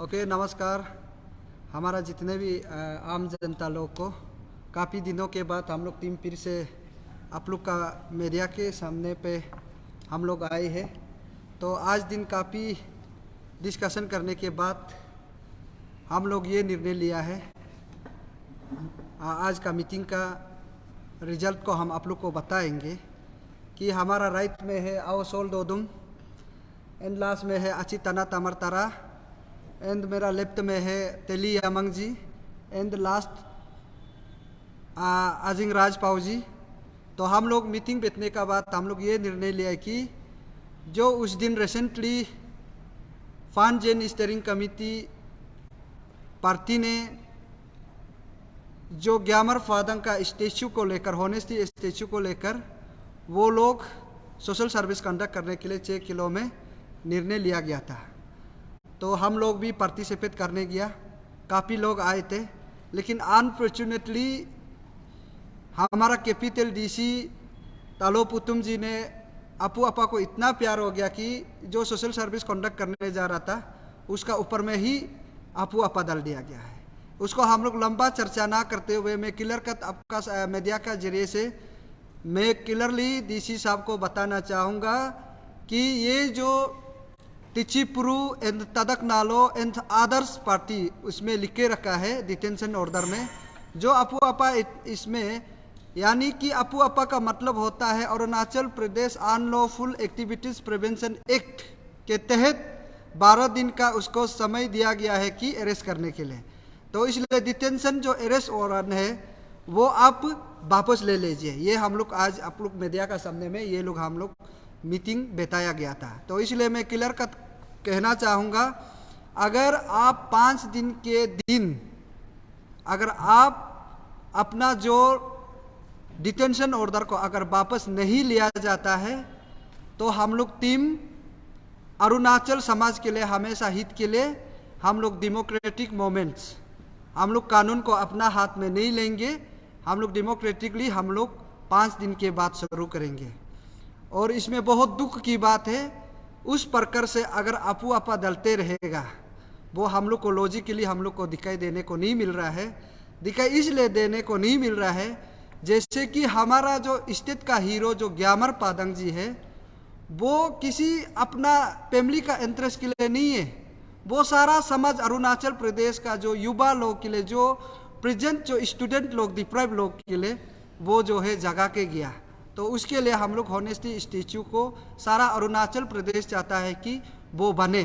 Okay, नमस्कार। हमारा जितने भी आम जनता लोग को काफ़ी दिनों के बाद हम लोग टीम फिर से आप लोग का मीडिया के सामने पे हम लोग आए हैं। तो आज दिन काफ़ी डिस्कशन करने के बाद हम लोग ये निर्णय लिया है, आज का मीटिंग का रिजल्ट को हम आप लोग को बताएंगे कि हमारा राइट में है आओ सोल दोदुम, एंड लास्ट में है अचितना तमरतारा, एंड मेरा लेफ्ट में है तेली यामंग जी, एंड लास्ट अजिंग राज पाव जी। तो हम लोग मीटिंग बैठने का बाद हम लोग ये निर्णय लिया कि जो उस दिन रिसेंटली फान जेन स्टीयरिंग कमेटी पार्टी ने जो ग्यामर फादंग का स्टेचू को लेकर, होनेस्टी स्टेचू को लेकर वो लोग सोशल सर्विस कंडक्ट करने के लिए 6 किलो में निर्णय लिया गया था। तो हम लोग भी पार्टिसिपेट करने गया, काफ़ी लोग आए थे, लेकिन अनफॉर्चुनेटली हमारा कैपिटल डीसी तालो पुतुम जी ने अपू अपा को इतना प्यार हो गया कि जो सोशल सर्विस कंडक्ट करने जा रहा था उसका ऊपर में ही अपू अपा डाल दिया गया है। उसको हम लोग लंबा चर्चा ना करते हुए मैं क्लियर कट आपका मीडिया का जरिए से मैं क्लियरली डीसी साहब को बताना चाहूँगा कि ये जो टिचिपुरु एंड तदक नालो एंड आदर्स पार्टी उसमें लिख के रखा है डिटेंशन ऑर्डर में, जो अपू अपा इसमें यानी कि अपू अपा का मतलब होता है Arunachal Pradesh unlawful activities prevention act के तहत 12 दिन का उसको समय दिया गया है कि अरेस्ट करने के लिए। तो इसलिए डिटेंशन जो अरेस्ट वारंट है वो आप वापस ले लीजिए। ये हम लोग आज आप लोग मीडिया का सामने में ये लोग हम लोग मीटिंग बताया गया था। तो इसलिए मैं क्लियर कट कहना चाहूँगा, अगर आप 5 दिन के दिन अगर आप अपना जो डिटेंशन ऑर्डर को अगर वापस नहीं लिया जाता है तो हम लोग टीम अरुणाचल समाज के लिए हमेशा हित के लिए हम लोग डेमोक्रेटिक मोमेंट्स हम लोग कानून को अपना हाथ में नहीं लेंगे। हम लोग डेमोक्रेटिकली हम लोग 5 दिन के बाद शुरू करेंगे। और इसमें बहुत दुख की बात है, उस प्रकार से अगर अपू अपा डलते रहेगा वो हम लोग को लॉजिकली हम लोग को दिखाई देने को नहीं मिल रहा है। दिखाई इसलिए देने को नहीं मिल रहा है जैसे कि हमारा जो स्टेट का हीरो जो ग्यामर पादंग जी है वो किसी अपना फैमिली का इंटरेस्ट के लिए नहीं है, वो सारा समाज अरुणाचल प्रदेश का जो युवा लोग के लिए, जो प्रेजेंट जो स्टूडेंट लोग डिप्राइव लोग के लिए वो जो है जगा के गया। तो उसके लिए हम लोग होनेस्टी स्टेचू को सारा अरुणाचल प्रदेश चाहता है कि वो बने।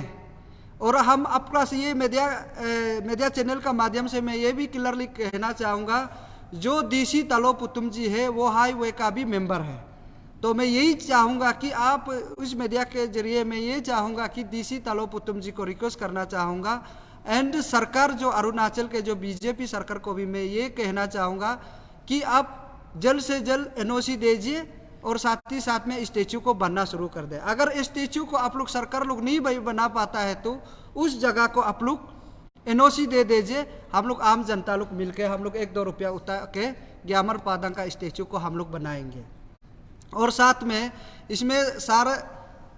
और हम आपका से ये मीडिया चैनल का माध्यम से मैं ये भी क्लियरली कहना चाहूँगा, जो डीसी तालो पुतुम जी है वो हाईवे का भी मेंबर है। तो मैं यही चाहूँगा कि आप उस मीडिया के जरिए मैं ये चाहूँगा कि डीसी तालो पुतुम जी को रिक्वेस्ट करना चाहूँगा, एंड सरकार जो अरुणाचल के जो बीजेपी सरकार को भी मैं ये कहना चाहूँगा कि आप जल्द से जल्द एनओसी दीजिए और साथ ही साथ में स्टेचू को बनना शुरू कर दे। अगर स्टेचू को आप लोग सरकार लोग नहीं बना पाता है तो उस जगह को आप लोग एनओसी दे दीजिए। हम लोग आम जनता लोग मिलकर हम लोग 1-2 रुपया उतार के ग्यामर पादंग का स्टेचू को हम लोग बनाएंगे। और साथ में इसमें सार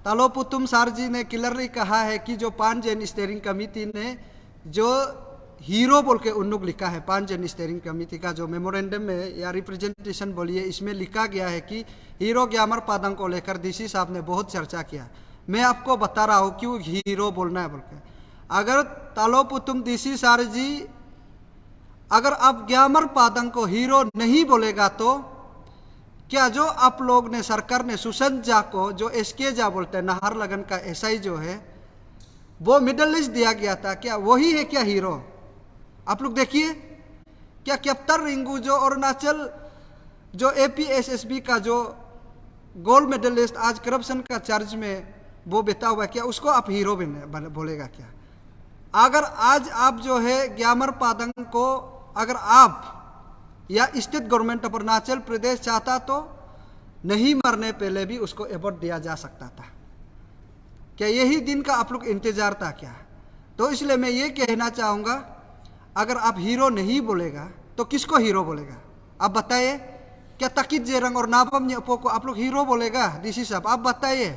तालो पुतुम सार जी ने क्लियरली कहा है कि जो पान जेन स्टीयरिंग कमेटी ने जो हीरो बोल के उन लोग लिखा है, पान जेन स्टीयरिंग कमेटी का जो मेमोरेंडम में या रिप्रेजेंटेशन बोलिए इसमें लिखा गया है कि हीरो ग्यामर पादंग को लेकर डीसी साहब ने बहुत चर्चा किया। मैं आपको बता रहा हूँ क्यों हीरो बोलना है बोल के। अगर तालो पुतुम डीसी सार जी अगर आप ग्यामर पादंग को हीरो नहीं बोलेगा तो क्या जो आप लोग ने सरकार ने सुशांत झा को जो एसके झा बोलते हैं नाहर लगन का एसआई जो है वो मिडल लिस्ट दिया गया था, क्या वही है क्या हीरो? आप लोग देखिए, क्या कैप्टन रिंगू जो अरुणाचल जो एपीएसएसबी का जो गोल्ड मेडलिस्ट आज करप्शन का चार्ज में वो बेटा हुआ, क्या उसको आप हीरो बोलेगा क्या? अगर आज आप जो है ग्यामर पादंग को अगर आप या state government of Arunachal Pradesh चाहता तो नहीं मरने पहले भी उसको अवार्ड दिया जा सकता था। क्या यही दिन का आप लोग इंतजार था क्या? तो इसलिए मैं ये कहना चाहूँगा, अगर आप हीरो नहीं बोलेगा तो किसको हीरो बोलेगा? आप बताइए, क्या तकित जेरंग और नाबम न्योपो को आप लोग हीरो बोलेगा? डीसी साहब आप बताइए।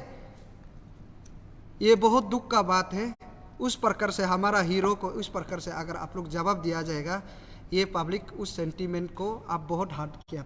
ये बहुत दुख का बात है उस प्रकार से हमारा हीरो को उस प्रकार से अगर आप लोग जवाब दिया जाएगा, ये पब्लिक उस सेंटीमेंट को आप बहुत हार्ड किया,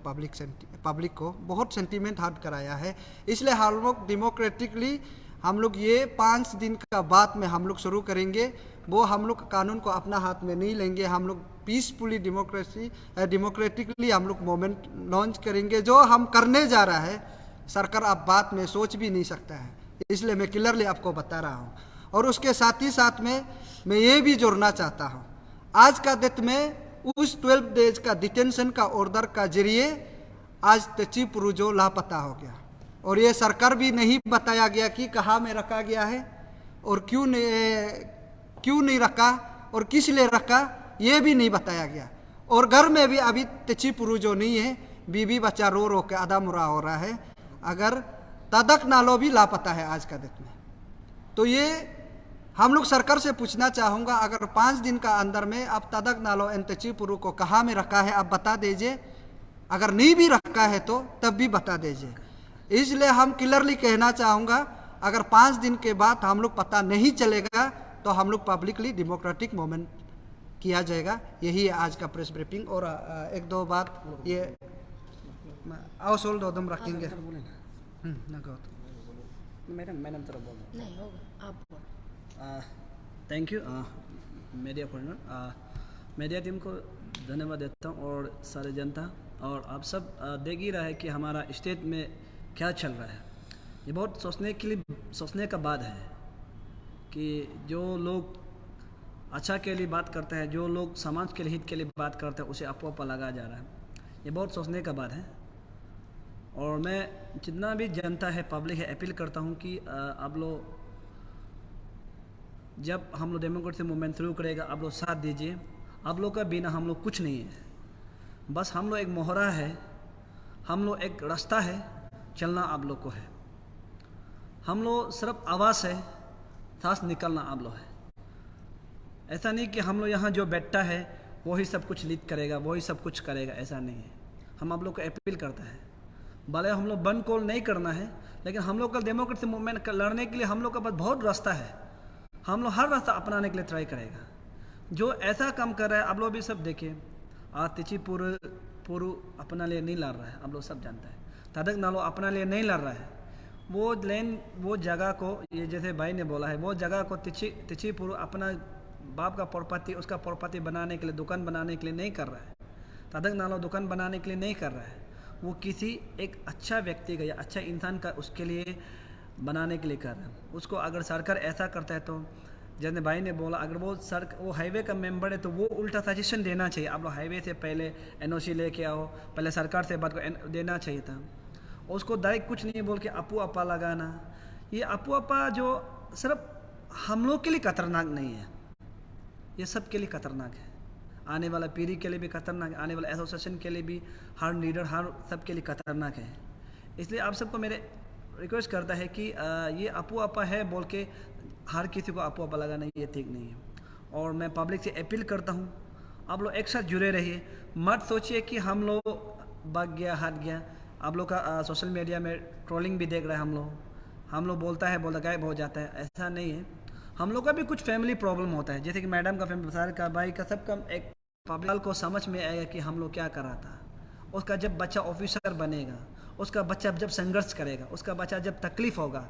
पब्लिक को बहुत सेंटीमेंट हार्ड कराया है। इसलिए हम लोग डेमोक्रेटिकली हम लोग ये 5 दिन का बाद में हम लोग शुरू करेंगे। वो हम लोग कानून को अपना हाथ में नहीं लेंगे, हम लोग पीसफुली डेमोक्रेटिकली हम लोग मूवमेंट लॉन्च करेंगे। जो हम करने जा रहा है सरकार आप बात में सोच भी नहीं सकता है, इसलिए मैं क्लियरली आपको बता रहा हूँ। और उसके साथ ही साथ में मैं ये भी जोड़ना चाहता हूँ, आज का डेट में उस 12 डेज का डिटेंशन का ऑर्डर का जरिए आज तेची पुरुजो लापता हो गया, और ये सरकार भी नहीं बताया गया कि कहाँ में रखा गया है और क्यों नहीं रखा और किस लिए रखा, ये भी नहीं बताया गया। और घर में भी अभी तेची पुरुजो नहीं है, बीबी बच्चा रो रो के आधा मुरा हो रहा है। अगर तदक नालो भी लापता है आज का डेट में, तो ये हम लोग सरकार से पूछना चाहूँगा, अगर 5 दिन का अंदर में आप तदक नालो एन तेची पुरु को कहाँ में रखा है आप बता दीजिए, अगर नहीं भी रखा है तो तब भी बता दीजिए। इसलिए हम क्लियरली कहना चाहूँगा, अगर 5 दिन के बाद हम लोग पता नहीं चलेगा तो हम लोग पब्लिकली डेमोक्रेटिक मूवमेंट किया जाएगा। यही है आज का प्रेस ब्रीफिंग। और 1-2 बात ये हाउसहोल्ड दम रखेंगे। मैडम तरफ बोल नहीं होगा, आप thank you media partner, media team को धन्यवाद देता हूँ और सारे जनता और आप सब देख ही रहा है कि हमारा स्टेट में क्या चल रहा है। ये बहुत सोचने का बात है कि जो लोग अच्छा के लिए बात करते हैं, जो लोग समाज के हित के लिए बात करते हैं, उसे अफवाह लगाया जा रहा है। ये बहुत सोचने का बात है। और मैं जितना भी जनता है, पब्लिक है, अपील करता हूँ कि आप लोग जब हम लोग डेमोक्रेसी मूवमेंट शुरू करेगा, आप लोग साथ दीजिए। आप लोग का बिना हम लोग कुछ नहीं है, बस हम लोग एक मोहरा है, हम लोग एक रास्ता है, चलना आप लोग को है। हम लोग सिर्फ आवाज़ है, सांस निकलना आप लोग है। ऐसा नहीं कि हम लोग यहाँ जो बैठता है वही सब कुछ लीड करेगा, वही सब कुछ करेगा, ऐसा नहीं है। हम आप लोग को अपील करता है, भले हम लोग बंद कॉल नहीं करना है, लेकिन हम लोग का डेमोक्रेसी मूवमेंट लड़ने के लिए हम लोग का पास बहुत रास्ता है। हम लोग हर रास्ता अपनाने के लिए ट्राई करेगा। जो ऐसा काम कर रहा है आप लोग भी सब देखिए, आज तेची पुरु अपना लिए नहीं लड़ रहा है, आप लोग सब जानता है। तदक नालो अपना लिए नहीं लड़ रहा है। वो लैंड, वो जगह को, ये जैसे भाई ने बोला है, वो जगह को तेची पुरु अपना बाप का प्रॉपर्टी, उसका प्रॉपर्टी बनाने के लिए, दुकान बनाने के लिए नहीं कर रहा है। तदक नालो दुकान बनाने के लिए नहीं कर रहा है। वो किसी एक अच्छा व्यक्ति का या अच्छा इंसान का उसके लिए बनाने के लिए कर रहा है। उसको अगर सरकार ऐसा करता है तो जैसे भाई ने बोला, अगर वो हाईवे का मेंबर है तो वो उल्टा सजेशन देना चाहिए। आप लोग हाईवे से पहले एनओसी लेके आओ, पहले सरकार से बात को देना चाहिए था। उसको डायरेक्ट कुछ नहीं बोल के अपू अपा लगाना, ये अपू अपा जो सिर्फ हम लोग के लिए खतरनाक नहीं है, ये सब के लिए खतरनाक है। आने वाला पीढ़ी के लिए भी खतरनाक है, आने वाला एसोसिएशन के लिए भी, हर लीडर, हर सब के लिए खतरनाक है। इसलिए आप सबको मेरे रिक्वेस्ट करता है कि ये अपू अपा है बोल के हर किसी को अपू अपा लगाना ये ठीक नहीं है। और मैं पब्लिक से अपील करता हूँ, आप लोग एक साथ जुड़े रहिए। मत सोचिए कि हम लोग भाग गया, हट गया। आप लोग का सोशल मीडिया में ट्रोलिंग भी देख रहे हैं हम लोग बोलता है गायब हो जाता है, ऐसा नहीं है। हम लोग का भी कुछ फैमिली प्रॉब्लम होता है, जैसे कि मैडम का फैमिली, सारे का, भाई का, सबका। एक पब्लिक को समझ में आएगा कि हम लोग क्या कर रहा था। उसका जब बच्चा ऑफिसर बनेगा, उसका बच्चा जब संघर्ष करेगा, उसका बच्चा जब तकलीफ होगा,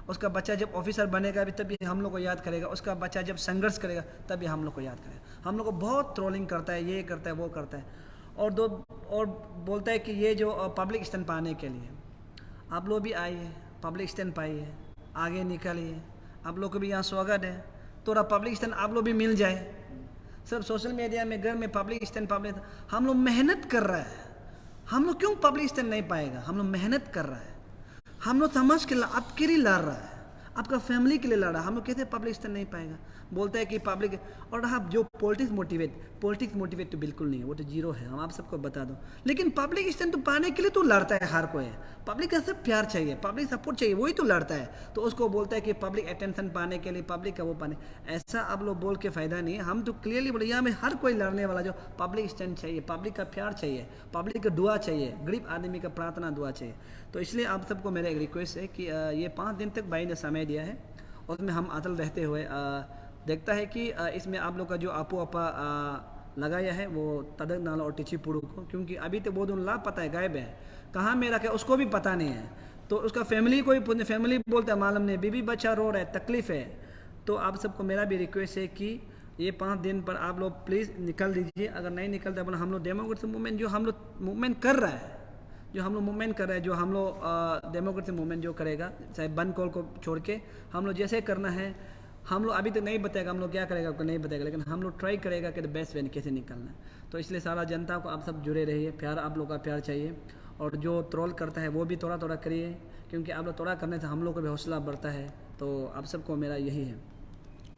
उसका बच्चा जब ऑफिसर बनेगा भी तभी हम लोग को याद करेगा, उसका बच्चा जब संघर्ष करेगा तभी हम लोग को याद करेगा। हम लोग को बहुत ट्रोलिंग करता है, ये करता है, वो करता है, और बोलता है कि ये जो पब्लिक स्टैंड पाने के लिए आप लोग भी आइए, पब्लिक स्टैंड पाइए, आगे निकलिए। आप लोग को भी यहाँ स्वागत है। थोड़ा पब्लिक स्टैंड आप लोग भी मिल जाए। सिर्फ सोशल मीडिया में, घर में पब्लिक स्टैंड हम लोग मेहनत कर रहा है। हम लोग क्यों पब्लिक स्टैंड नहीं पाएगा? हम लोग मेहनत कर रहा है। हम लोग समाज के लिए, आपके लिए लड़ रहा है, आपका फैमिली के लिए लड़ रहा है। हम लोग कैसे पब्लिक स्टैंड नहीं पाएगा? बोलता है कि पब्लिक, और आप जो पॉलिटिक्स मोटिवेट तो बिल्कुल नहीं है, वो तो जीरो है, हम आप सबको बता दो। लेकिन पब्लिक स्टैंड तो पाने के लिए तो लड़ता है हर कोई। पब्लिक का सब प्यार चाहिए, पब्लिक सपोर्ट चाहिए, वही तो लड़ता है। तो उसको बोलता है कि पब्लिक अटेंशन पाने के लिए, पब्लिक का वो पाने, ऐसा आप लोग बोल के फ़ायदा नहीं है। हम तो क्लियरली बोले, यहाँ में हर कोई लड़ने वाला जो पब्लिक स्टैंड चाहिए, पब्लिक का प्यार चाहिए, पब्लिक का दुआ चाहिए, गरीब आदमी का प्रार्थना दुआ चाहिए। तो इसलिए आप सबको मेरा एक रिक्वेस्ट है कि ये 5 दिन तक भाई ने समय दिया है, उसमें हम अटल रहते हुए देखता है कि इसमें आप लोग का जो आपो आपा लगाया है वो तदक नाला और टिची पुड़ू को, क्योंकि अभी तो वो दोनों लापता है, गायब है, कहाँ में रखा है उसको भी पता नहीं है। तो उसका फैमिली को भी, फैमिली बोलता है मालूम नहीं, बीबी बच्चा रो रहा है, तकलीफ़ है। तो आप सबको मेरा भी रिक्वेस्ट है कि ये 5 दिन पर आप लोग प्लीज़ निकल दीजिए। अगर नहीं निकलता अपना हम लोग डेमोक्रेसी मूवमेंट जो हम लोग मूवमेंट कर रहा है, जो हम लोग मूवमेंट कर रहे हैं, जो हम लोग डेमोक्रेसी मूवमेंट जो करेगा, चाहे बंद कॉल को छोड़ के हम लोग जैसे करना है, हम लोग अभी तक नहीं बताएगा हम लोग क्या करेगा, आपको नहीं बताएगा, लेकिन हम लोग ट्राई करेगा कि बेस्ट वे कैसे निकलना है। तो इसलिए सारा जनता को आप सब जुड़े रहिए, प्यार, आप लोग का प्यार चाहिए। और जो ट्रोल करता है वो भी थोड़ा थोड़ा करिए, क्योंकि आप लोग थोड़ा करने से हम लोग को भी हौसला बढ़ता है। तो आप सबको मेरा यही है।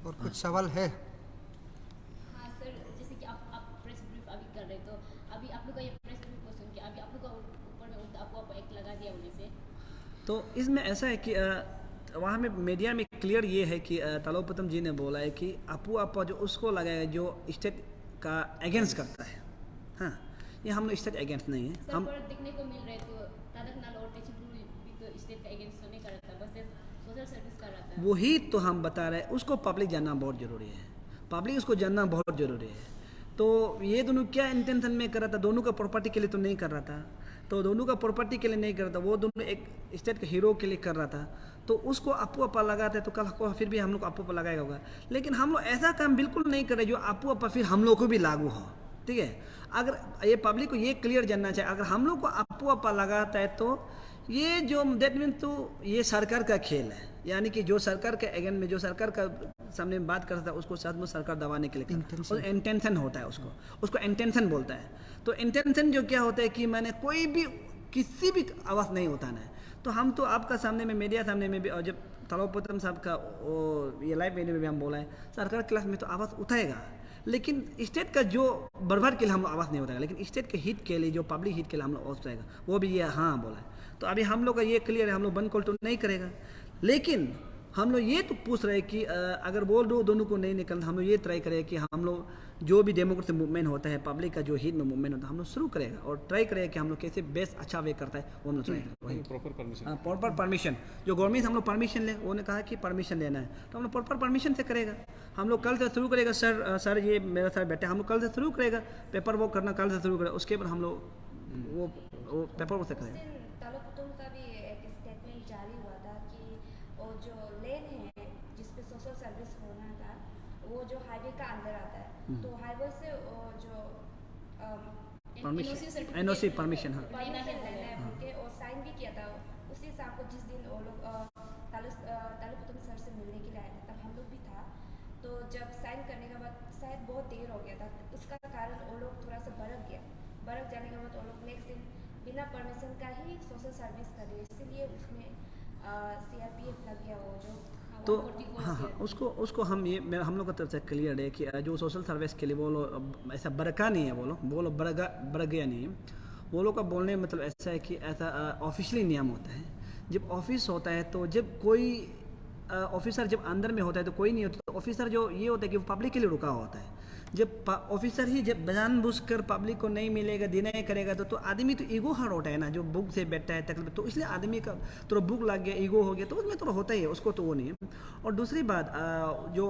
और कुछ सवाल है? हाँ सर, जैसे कि आप प्रेस ब्रीफ अभी कर रहे, तो अभी आप लोग का ये प्रेस ब्रीफ को सुन के अभी आप लोग का ऊपर में आपको एक लगा दिया उन्हें से। तो इसमें ऐसा है कि वहाँ में मीडिया में क्लियर ये है कि तलोपतम जी ने बोला है कि आपू आपा जो उसको लगाएगा जो स्टेट का अगेंस्ट करता है। हाँ, ये हम लोग स्टेट अगेंस्ट नहीं है। सर हम पर देखने को मिल रहे तो तादक नाल और टेचिपुरु भी तो स्टेट का अगेंस्ट नहीं कर रहा था, बस सोशल सर्विस कर रहा था। वही तो हम बता रहे हैं, उसको पब्लिक जानना बहुत ज़रूरी है, पब्लिक उसको जानना बहुत ज़रूरी है। तो ये दोनों क्या इंटेंशन में कर रहा था, दोनों का प्रॉपर्टी के लिए तो नहीं कर रहा था, तो दोनों का प्रॉपर्टी के लिए नहीं कर रहा था, वो दोनों एक स्टेट के हीरो के लिए कर रहा था। तो उसको आपू अपा लगाते तो कल को फिर भी हम लोग को आपू अपा लगाएगा होगा, लेकिन हम लोग ऐसा काम बिल्कुल नहीं कर रहे जो आपू अपा फिर हम लोग को भी लागू हो। ठीक है, अगर ये पब्लिक को ये क्लियर जानना चाहिए, अगर हम लोग को आपू अपा लगाता है तो ये जो दैट मीन तो ये सरकार का खेल है, यानी कि जो सरकार के अगेंस्ट में, जो सरकार का सामने में बात करता है उसको साथ में सरकार दबाने के लिए इंटेंशन होता है, उसको इंटेंशन बोलता है। तो इंटेंशन जो क्या होता है कि मैंने कोई भी किसी भी आवाज़ नहीं उठाना है। तो हम तो आपका सामने में, मीडिया सामने में भी, और जब तलोपतम साहब का ये लाइव मीडिया में भी हम बोला है, सरकार क्लास में तो आवाज़ उठाएगा, लेकिन स्टेट का जो बर्बाद के लिए हम लोग आवाज़ नहीं उठाएगा, लेकिन स्टेट के हित के लिए, जो पब्लिक हित के लिए हम लोग आवाज़ उठाएगा, वो भी ये हाँ बोला है। तो अभी हम लोग का ये क्लियर है, हम लोग बंद कॉल तो नहीं करेगा, लेकिन हम लोग ये तो पूछ रहे हैं कि अगर बोल दो दोनों को नहीं निकलना, हम लोग ये ट्राई करें कि हम लोग जो भी डेमोक्रेसी मूवमेंट होता है, पब्लिक का जो हित में मूवमेंट होता है, हम लोग शुरू करेगा और ट्राई करेगा कि हम लोग कैसे बेस्ट अच्छा वे करता है वो हम लोग ट्राई करें। प्रॉपर परमिशन जो गवर्नमेंट हम लोग परमिशन ले, उन्होंने कहा कि परमिशन लेना है, तो हम लोग प्रॉपर परमिशन से करेगा। हम लोग कल से शुरू करेगा। सर ये मेरा सर बेटा, हम लोग कल से शुरू करेगा पेपर वर्क करना, कल से शुरू करेगा, उसके बाद हम लोग वो पेपर वर्क से करेंगे। तलोपतम का भी एक स्टेटमेंट जारी हुआ था कि वो जो लेन है जिसपे सोशल सर्विस होना था, वो जो हाईवे का अंदर आता है, तो हाईवे से वो जो एनओसी परमिशन, हाँ, लेना है बोल के और साइन भी किया था। उसी हिसाब को जिस दिन वो लोग तलोपतम सर से मिलने के लिए आए थे, तब हम लोग भी था। तो जब साइन करने के बाद शायद बहुत देर हो गया था, उसका कारण वो लोग थोड़ा सा बरक जाने के बाद वो लोग नेक्स्ट दिन बिना परमिशन का ही सोशल सर्विस करे, इसीलिए उसमें CRPF लग गया वो जो। तो हाँ, उसको हम लोग की तरफ से क्लियर है कि जो सोशल सर्विस के लिए वो लोग ऐसा बरका नहीं है, वो लोग बरक गया नहीं है। वो लोग का बोलने मतलब ऐसा है कि ऐसा ऑफिशियली नियम होता है। जब ऑफिस होता है तो जब कोई ऑफिसर जब अंदर में होता है तो कोई नहीं होता, तो ऑफिसर जो ये होता है कि वो पब्लिक के लिए रुका होता है। जब ऑफिसर ही जब जानबूझकर पब्लिक को नहीं मिलेगा, डिनाई करेगा, तो आदमी तो ईगो हर्ट होता है ना, जो बुक से बैठता है तकलीफ, तो इसलिए आदमी का थोड़ा बुक लग गया, ईगो हो गया, तो उसमें थोड़ा होता ही है, उसको तो वो नहीं है। और दूसरी बात जो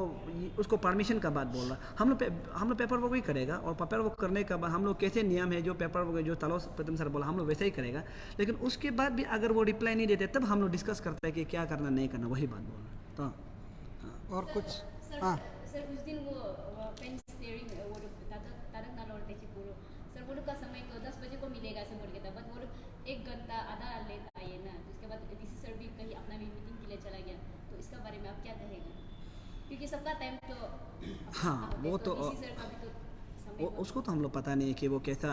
उसको परमिशन का बात बोल रहा, हम लोग पेपर वर्क भी करेगा, और पेपर वर्क करने के बाद हम लोग कैसे नियम है जो पेपर वर्क जो तलोपतम सर बोला, हम लोग वैसे ही करेगा। लेकिन उसके बाद भी अगर वो रिप्लाई नहीं देते तब हम लोग डिस्कस करते हैं कि क्या करना नहीं करना, वही बात बोल रहा। तो और कुछ? हाँ सर उस दिन वो पेन स्टेयरिंग वो तादक नाल और टेचिपुरु सर वो लोग का समय तो 10 बजे को मिलेगा ऐसे बोल के था, बट वो लोग 1 घंटा आधा लेट आए ना, तो उसके बाद डीसी सर भी कहीं अपना भी मीटिंग के लिए चला गया। तो इसका बारे में आप क्या कहेंगे, क्योंकि सबका टाइम तो हाँ, वो तो डीसी सर का भी तो समय उसको तो हम लोग पता नहीं है कि वो कैसा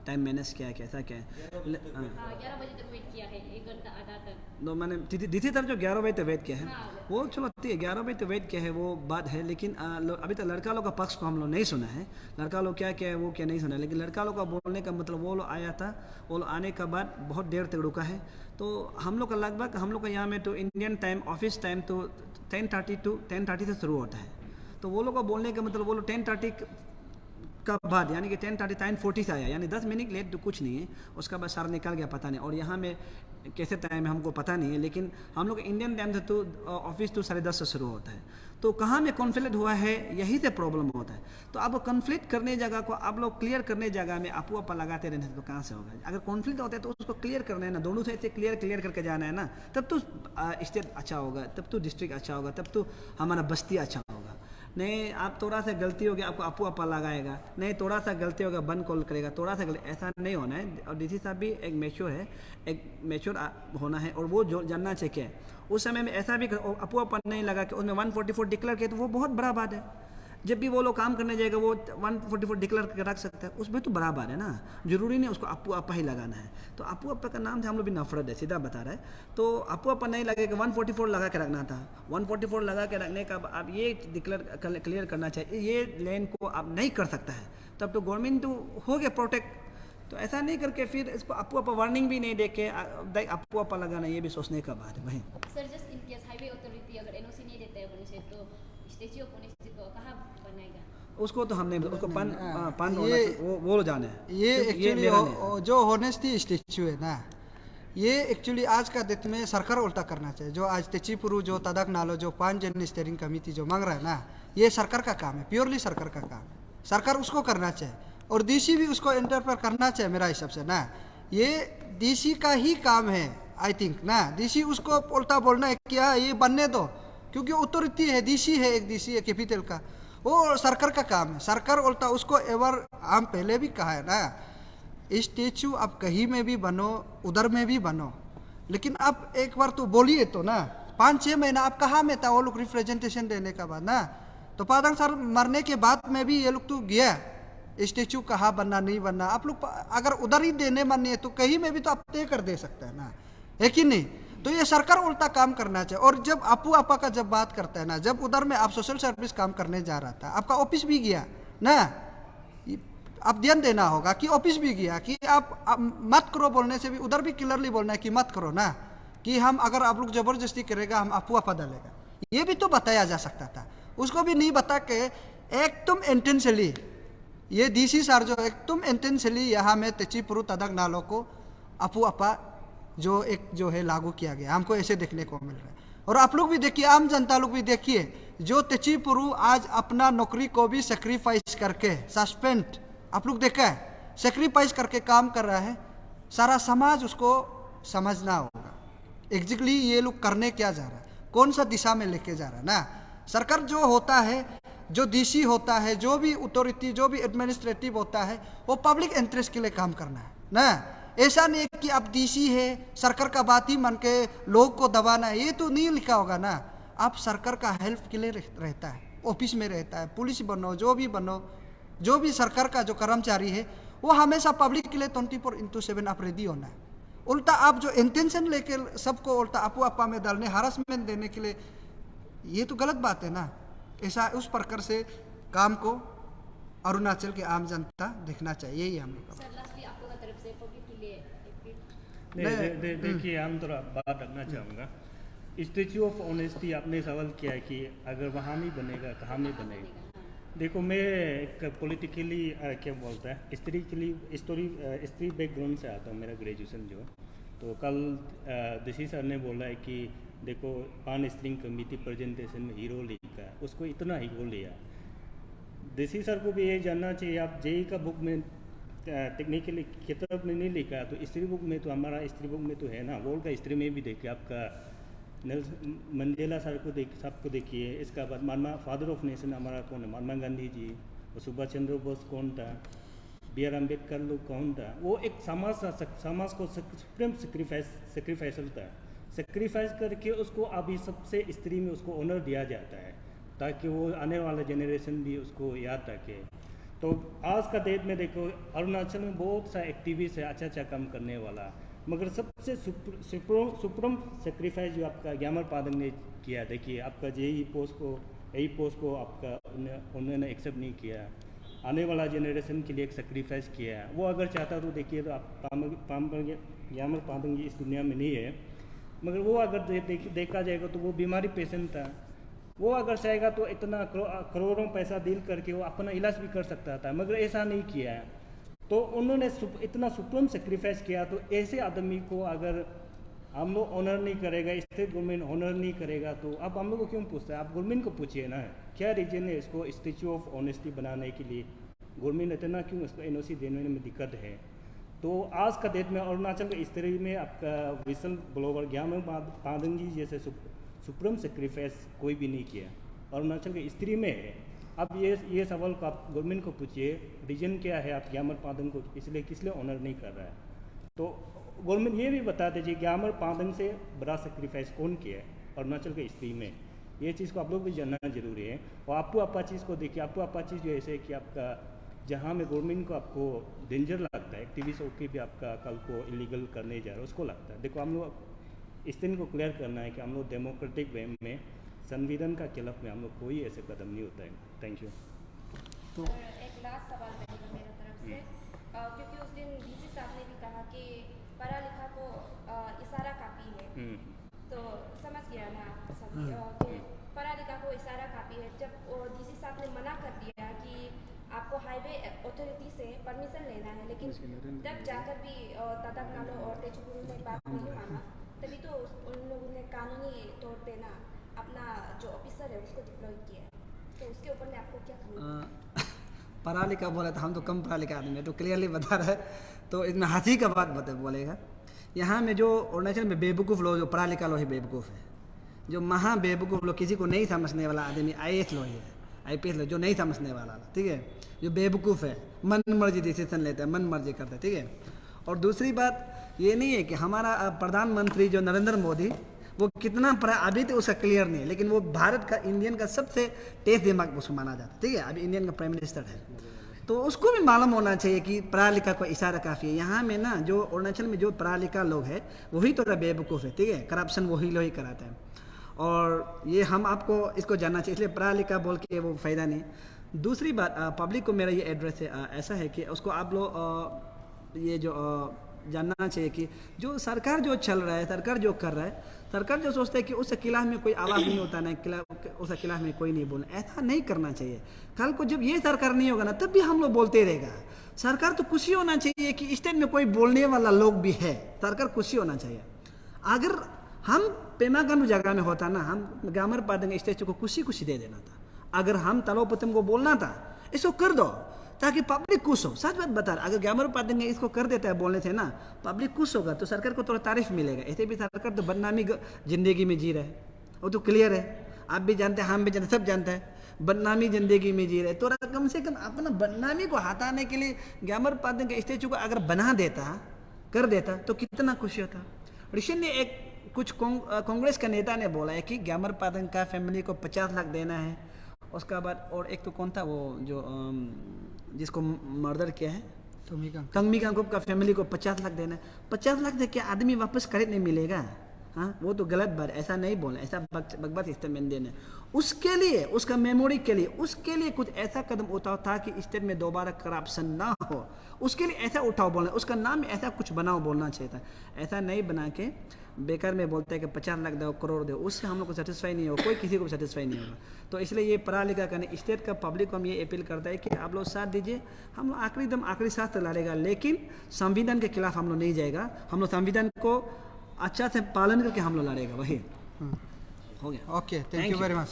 टाइम मैनेज किया है, कैसा क्या है। 11 बजे तक वेट किया है, 1 घंटा आधा तक। तो मैंने दीदी तरफ जो 11 बजे तक वेट किया है, हाँ। वो चलो 11 बजे तक वेट किया है, वो बात है। लेकिन अभी तक लड़का लोग का पक्ष को हम लोग नहीं सुना है, लड़का लोग क्या क्या है वो क्या नहीं सुना है। लेकिन लड़का लोग का बोलने का मतलब वो लोग आया था, वो लोग आने के बाद बहुत देर तक रुका है। तो हम लोग का लगभग हम लोग का यहाँ में तो इंडियन टाइम ऑफिस टाइम तो 10:30 से शुरू होता है। तो वो लोग का बोलने का मतलब वो लोग 10:30 का बाद यानी कि 10:30 10:40 से आया, यानी 10 मिनट लेट तो कुछ नहीं है। उसका बाद सर निकल गया पता नहीं, और यहाँ में कैसे टाइम है हमको पता नहीं है, लेकिन हम लोग इंडियन टाइम से तो ऑफिस तो 10:30 से शुरू होता है। तो कहाँ में कॉन्फ्लिक्ट हुआ है, यही से प्रॉब्लम होता है। तो आप कॉन्फ्लिक्ट करने जगह को आप लोग क्लियर करने जगह में आपू आपा लगाते रहने से तो कहाँ से होगा। अगर कॉन्फ्लिक्ट होता है तो उसको क्लियर करना है ना, दोनों से ऐसे क्लियर करके जाना है ना, तब तो स्टेट अच्छा होगा, तब तो डिस्ट्रिक्ट अच्छा होगा, तब तो हमारा बस्ती अच्छा होगा। नहीं आप थोड़ा सा गलती हो गया आपको आपू आपा लगाएगा, नहीं थोड़ा सा गलती होगा बंद कॉल करेगा, थोड़ा सा ऐसा नहीं होना है। और डीसी साहब भी एक मैच्योर है, एक मैच्योर होना है, और वो जो जानना चाहिए उस समय में ऐसा भी आपू आपा नहीं लगा कि उसमें 144 डिक्लेयर किया तो वो बहुत बड़ा बात है। जब भी वो लोग काम करने जाएगा वो 144 डिक्लेयर करके रख सकता है, उसमें तो बड़ा बात है ना, जरूरी नहीं उसको आपू आपा ही लगाना है। तो आपू आपा का नाम से हम लोग भी नफरत है, सीधा बता रहा है। तो आपू आपा नहीं लगेगा, 144 लगा के रखना था। 144 लगा के रखने का आप ये क्लियर करना चाहिए, ये लैंड को आप नहीं कर सकता है, तब तो गवर्नमेंट तो हो गया प्रोटेक्ट। तो ऐसा नहीं करके फिर इसको आपू आपा वार्निंग भी नहीं दे के आपू आपा लगाना, ये भी सोचने का बात है भाई। Sir just in case highway authority अगर एनओसी नहीं देता है मनुष्य तो स्टैच्यू ऑफ यूनिटी को कहाँ बनाएगा? उसको तो हमने उसको पान वो जाने हैं। ये एक्चुअली जो होनेस्टी स्टैच्यू है ना, ये एक्चुअली आज का डेट में सरकार उल्टा करना चाहिए। जो आज तेचीपुरु जो तदाक नालो जो 5 जन स्टेयरिंग कमेटी जो मांग रहा है ना, ये सरकार का काम है, प्योरली सरकार का काम है, सरकार उसको करना चाहिए, और डीसी भी उसको इंटरफेयर करना चाहिए मेरा हिसाब से ना। ये डीसी का ही काम है आई थिंक ना, डीसी उसको उल्टा बोलना है क्या ये बनने दो, क्योंकि अथॉरिटी है, डीसी है, एक डीसी है कैपिटल का, वो सरकार का काम है, सरकार उल्टा उसको एवर। हम पहले भी कहा है ना, स्टेचू आप कहीं में भी बनो, उधर में भी बनो, लेकिन आप एक बार तो बोलिए तो ना। 5-6 महीना आप कहाँ में था वो लोग रिप्रेजेंटेशन देने का बाद ना, तो पादंग सर मरने के बाद में भी ये लोग तो गया स्टेचू कहाँ बनना नहीं बनना। आप लोग अगर उधर ही देने मन नहीं है तो कहीं में भी तो आप तय कर दे सकते हैं ना, है कि नहीं। तो ये सरकार उल्टा काम करना चाहिए। और जब आपू आपा का जब बात करता है ना, जब उधर में आप सोशल सर्विस काम करने जा रहा था, आपका ऑफिस भी गया ना, आप ध्यान देना होगा कि ऑफिस भी गया कि आप मत करो बोलने से भी उधर भी क्लियरली बोलना है कि मत करो ना, कि हम अगर आप लोग जबरदस्ती करेगा हम आपू आपा डालेगा, ये भी तो बताया जा सकता था। उसको भी नहीं बता के एकदम इंटेंशनली ये डीसी सर जो एकदम इंटेंशनली यहाँ में तेचीपुरु तदाक नालों को आपू आपा जो है लागू किया गया, हमको ऐसे देखने को मिल रहा है। और आप लोग भी देखिए, आम जनता लोग भी देखिए, जो तेचीपुरु आज अपना नौकरी को भी सेक्रीफाइस करके सस्पेंड, आप लोग देखा है, सेक्रीफाइस करके काम कर रहा है, सारा समाज उसको समझना होगा एग्जैक्टली ये लोग करने क्या जा रहा है, कौन सा दिशा में लेके जा रहा है ना। सरकार जो होता है, जो डीसी होता है, जो भी अथॉरिटी, जो भी एडमिनिस्ट्रेटिव होता है, वो पब्लिक इंटरेस्ट के लिए काम करना है ना। ऐसा नहीं है कि आप डीसी है सरकार का बात ही मान के लोग को दबाना है, ये तो नहीं लिखा होगा ना। आप सरकार का हेल्प के लिए रहता है, ऑफिस में रहता है, पुलिस बनो, जो भी बनो, जो भी सरकार का जो कर्मचारी है वो हमेशा पब्लिक के लिए 24/7 आप रेडी होना है। उल्टा आप जो इंटेंशन लेके सबको उल्टा आपू आपा में डालने, हरासमेंट देने के लिए, ये तो गलत बात है ना। ऐसा उस प्रकार से काम को अरुणाचल के आम जनता देखना चाहिए, यही हम लोग। सर लास्टली आप लोगों की तरफ से पब्लिक के लिए देखिए हम थोड़ा बात रखना चाहूँगा। स्टैच्यू ऑफ ऑनेस्टी आपने सवाल किया है कि अगर वहाँ नहीं बनेगा कहाँ में बनेगा। देखो मैं एक पॉलिटिकली क्या बोलता है स्ट्री बैकग्राउंड से आता हूँ, मेरा ग्रेजुएशन जो, तो कल डीसी सर ने बोला है कि देखो पान स्ट्रिंग कमेटी प्रेजेंटेशन में हीरो लिखा है, उसको इतना हीरो लिया। डीसी सर को भी ये जानना चाहिए, आप जेई का बुक में टेक्निकली किताब में नहीं लिखा तो हिस्ट्री बुक में तो हमारा हिस्ट्री बुक में तो है ना, वर्ल्ड का हिस्ट्री में भी देखिए, आपका मंडेला सर को सबको देखिए। इसका बाद महात्मा फादर ऑफ नेशन हमारा कौन है, महात्मा गांधी जी, और सुभाष चंद्र बोस कौन था, B.R. अम्बेडकर लोग कौन था। वो एक समाज को सुप्रीम सेक्रीफाइसर था, सेक्रीफाइस करके उसको अभी सबसे स्त्री में उसको ऑनर दिया जाता है ताकि वो आने वाला जनरेशन भी उसको याद रखे। तो आज का डेट में देखो अरुणाचल में बहुत सा एक्टिविस्ट है अच्छा काम करने वाला, मगर सबसे सुप्रीम सेक्रीफाइस जो आपका ग्यामर पादंग ने किया, देखिए आपका यही पोस्ट को आपका उन्होंने एक्सेप्ट नहीं किया, आने वाला जनरेशन के लिए एक सेक्रीफाइस किया है। वो अगर चाहता तो देखिए तो आप ग्यामर पादंग इस दुनिया में नहीं है, मगर वो अगर देखा जाएगा तो वो बीमारी पेशेंट था, वो अगर चाहेगा तो इतना करोड़ों पैसा डील करके वो अपना इलाज भी कर सकता था, मगर ऐसा नहीं किया है। तो उन्होंने इतना सुप्रीम सेक्रीफाइस किया, तो ऐसे आदमी को अगर हम लोग ऑनर नहीं करेगा, स्टेट गवर्नमेंट ऑनर नहीं करेगा, तो अब हम लोग को क्यों पूछता है? आप गवर्नमेंट को पूछिए ना, क्या रीजन है इसको स्टैच्यू ऑफ ऑनेस्टी बनाने के लिए गवर्नमेंट इतना क्यों इसको एनओसी देने में दिक्कत है? तो आज का डेट में अरुणाचल के स्त्री में आपका विसल ब्लोवर ग्यामर पादंग जी जैसे सुप्रीम सेक्रीफाइस कोई भी नहीं किया, अरुणाचल के स्त्री में है। अब ये सवाल को आप गवर्नमेंट को पूछिए, रीजन क्या है आप ग्यामर पादंग को इसलिए किस लिए ऑनर नहीं कर रहा है? तो गवर्नमेंट ये भी बता दीजिए ग्यामर पादंग से बड़ा सेक्रीफाइस कौन किया है अरुणाचल के स्त्री में, ये चीज़ को आप लोग भी जानना जरूरी है। और आपको अपा चीज़ को देखिए, आपको अपा चीज़ जो ऐसे कि आपका जहाँ में गवर्नमेंट को आपको डेंजर लगता है, एक्टिविस्ट होकर भी आपका कल को इलीगल करने जा रहा है उसको लगता है। देखो हम लोग इस दिन को क्लियर करना है कि हम लोग डेमोक्रेटिक वे में संविधान का खिलाफ में हम लोग कोई ऐसे कदम नहीं होता है। Thank you. तो एक लास्ट सवाल रहेगा मेरे तरफ से, क्योंकि उस दिन डीसी साहब ने भी कहा कि पढ़ा लिखा को इशारा काफ़ी है, तो समझ गया ना सभी कि पढ़ा लिखा को इशारा काफ़ी है। जब डीसी साहब ने मना कर दिया कि आपको हाईवे अथॉरिटी से परमिशन लेना है, लेकिन जब जाकर भी तादाक नालो और तेजपुर ने बात नहीं माना, तभी तो उन लोगों ने कानूनी तौर पे ना अपना जो ऑफिसर है उसको डिप्लॉय किया। तो उसके ऊपर में आपको क्या कहना? पढ़ा लिखा बोले तो हम तो कम पढ़ा लिखा आदमी है, तो क्लियरली बता रहा है, तो इसमें हाथी का बात बोलेगा। यहाँ में जो अरुणाचल में बेवकूफ़ लोग, जो पढ़ा लिखा लोग ही बेवकूफ़ है, जो महा बेवकूफ़ लोग, किसी को नहीं समझने वाला आदमी IAS लोग है, IPS लोग जो नहीं समझने वाला, ठीक है, जो बेवकूफ़ है, मन मर्जी डिसीजन लेता है, मन मर्जी करता है, ठीक है। और दूसरी बात ये नहीं है कि हमारा प्रधानमंत्री जो नरेंद्र मोदी वो कितना पढ़ा अभी तो उसका क्लियर नहीं है, लेकिन वो भारत का इंडियन का सबसे तेज दिमाग उसको माना जाता है, ठीक है, अभी इंडियन का प्राइम मिनिस्टर है, तो उसको भी मालूम होना चाहिए कि पढ़ा लिखा को इशारा काफ़ी है। यहाँ में ना जो अरुणाचल में जो पढ़ा लिखा लोग है वही थोड़ा बेवकूफ़ है, ठीक है, करप्शन वही लोग ही कराते हैं, और ये हम आपको इसको जानना चाहिए, इसलिए पढ़ा लिखा बोल के वो फ़ायदा नहीं। दूसरी बात, पब्लिक को मेरा ये एड्रेस है, ऐसा है कि उसको आप लोग ये जो जानना चाहिए कि जो सरकार जो चल रहा है, सरकार जो कर रहा है, सरकार जो सोचता है कि उसके खिलाफ में कोई आवाज़ नहीं होता ना, उसके खिलाफ में कोई नहीं बोलना, ऐसा नहीं करना चाहिए। कल को जब ये सरकार नहीं होगा ना तब भी हम लोग बोलते रहेगा। सरकार तो खुशी होना चाहिए कि स्टेट में कोई बोलने वाला लोग भी है, सरकार खुशी होना चाहिए। अगर हम पेमा गंडू जगह में होता ना, हम ग्यामर पादंग स्टेचू को खुशी दे देना था। अगर हम तलोपतम को बोलना था इसको कर दो ताकि पब्लिक खुश हो। सच बात बता रहा, अगर ग्यामर पादंग इसको कर देता है बोलने से ना, पब्लिक खुश होगा तो सरकार को थोड़ा तारीफ मिलेगा। ऐसे भी सरकार तो बदनामी जिंदगी में जी रहा है, वो तो क्लियर है, आप भी जानते हैं, हम भी जानते, सब जानते हैं, बदनामी जिंदगी में जी रहे। तो कम से कम अपना बदनामी को हटाने के लिए ग्यामर पादंग के स्टेचू को अगर बना देता, कर देता तो कितना खुशी होता। रिसेंट ने एक कुछ कांग्रेस का नेता ने बोला है कि ग्यामर पादंग का फैमिली को 50 लाख देना है। उसका बाद और एक तो कौन था वो जो जिसको मर्डर किया है, तंगमी कांगकुप का फैमिली को 50 लाख देना है। 50 लाख दे के आदमी वापस करेक्ट नहीं मिलेगा, हाँ वो तो गलत बात, ऐसा नहीं बोलना, ऐसा बकवास इस्तेमाल देना। उसके लिए, उसका मेमोरी के लिए, उसके लिए कुछ ऐसा कदम उठाओ ताकि स्टेट में दोबारा करप्शन ना हो, उसके लिए ऐसा उठाओ बोलना, उसका नाम ऐसा कुछ बनाओ बोलना चाहिए था। ऐसा नहीं बना के बेकार में बोलते हैं कि 50 लाख दो, करोड़ दो, उससे हम लोग को सेटिस्फाई नहीं होगा, कोई किसी को भी सेटिस्फाई नहीं होगा। तो इसलिए ये पढ़ा लिखा करने स्टेट का पब्लिक को हम ये अपील करता है कि आप लोग साथ दीजिए, हम लोग आखिरी सांस तक लड़ेगा, लेकिन संविधान के खिलाफ हम लोग नहीं जाएगा। हम लोग संविधान को अच्छा से पालन करके हम लोग लड़ेगा, वही हो गया। Okay, thank you very much.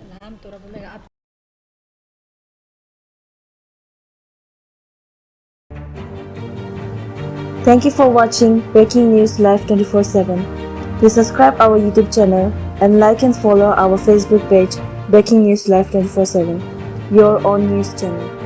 नाम तोरा बोलेगा आप। Thank you for watching Breaking News Live 24/7. Please subscribe our YouTube channel and like and follow our Facebook page Breaking News Live 24/7, your own news channel.